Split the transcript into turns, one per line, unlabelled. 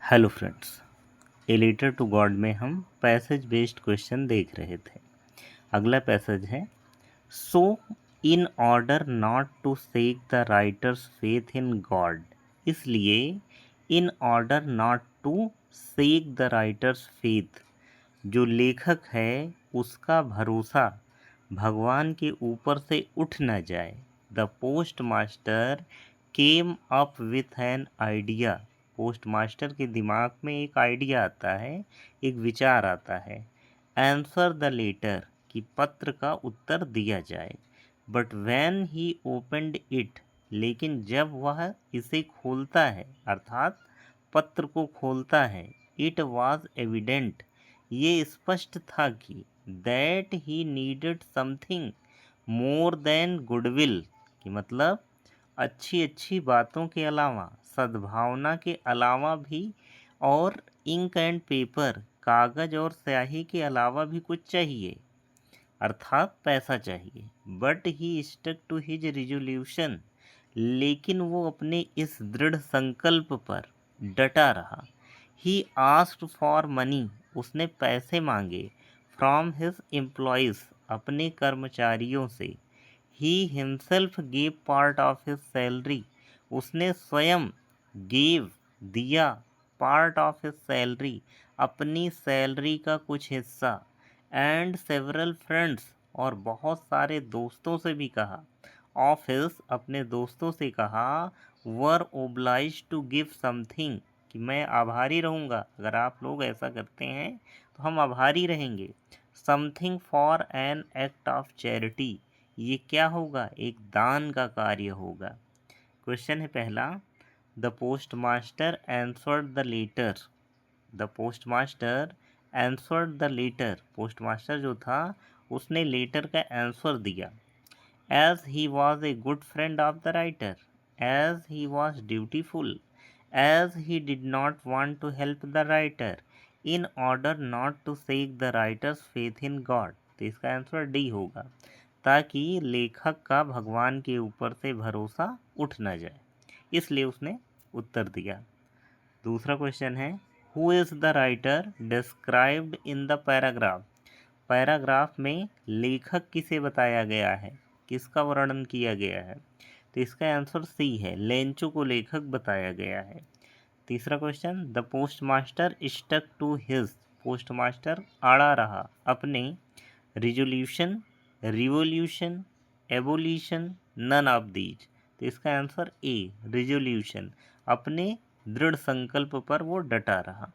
Hello friends, a letter to God में हम passage based question देख रहे थे। अगला पैसेज है, so in order not to shake the writer's faith in God, इसलिए in order not to shake the writer's faith, जो लेखक है उसका भरोसा भगवान के ऊपर से उठ न जाए। The post master came up with an idea, post master के दिमाग में एक आइडिया आता है, एक विचार आता है। आंसर द लेटर, कि पत्र का उत्तर दिया जाए। But when he opened it, लेकिन जब वह इसे खोलता है अर्थात पत्र को खोलता है, इट वॉज एविडेंट, ये स्पष्ट था कि that he needed something more than goodwill, कि मतलब अच्छी अच्छी बातों के अलावा, सद्भावना के अलावा भी, और इंक एंड पेपर, कागज और स्याही के अलावा भी कुछ चाहिए, अर्थात पैसा चाहिए। But he stuck to his resolution, लेकिन वो अपने इस दृढ़ संकल्प पर डटा रहा। ही आस्क्ड फॉर मनी, उसने पैसे मांगे। फ्रॉम हिज एम्प्लॉयज़, अपने कर्मचारियों से। He himself gave part of his salary, उसने स्वयं गेव दिया, पार्ट ऑफ हिज सैलरी, अपनी सैलरी का कुछ हिस्सा। एंड सेवरल फ्रेंड्स, और बहुत सारे दोस्तों से भी कहा। ऑफ हिज, अपने दोस्तों से कहा। वर ओब्लाइज टू गिव समथिंग, कि मैं आभारी रहूँगा, अगर आप लोग ऐसा करते हैं तो हम आभारी रहेंगे। Something for an act of charity, ये क्या होगा, एक दान का कार्य होगा। क्वेश्चन है पहला, the post master answered the letter, the post master answered the letter, post master जो था उसने लेटर का आंसर दिया। As he was a good friend of the writer, as he was dutiful, as he did not want to help the writer, in order not to shake the writer's faith in God. तो इसका answer D होगा, ताकि लेखक का भगवान के ऊपर से भरोसा उठ न जाए, इसलिए उसने उत्तर दिया। दूसरा क्वेश्चन है, who is the writer described in the paragraph, paragraph में लेखक किसे बताया गया है, किसका वर्णन किया गया है। तो इसका आंसर सी है, लेंचो को लेखक बताया गया है। तीसरा question, the post master stuck to his, post master अड़ा रहा अपने resolution, revolution, evolution, none of these. तो इसका आंसर ए, रिजोल्यूशन, अपने दृढ़ संकल्प पर वो डटा रहा।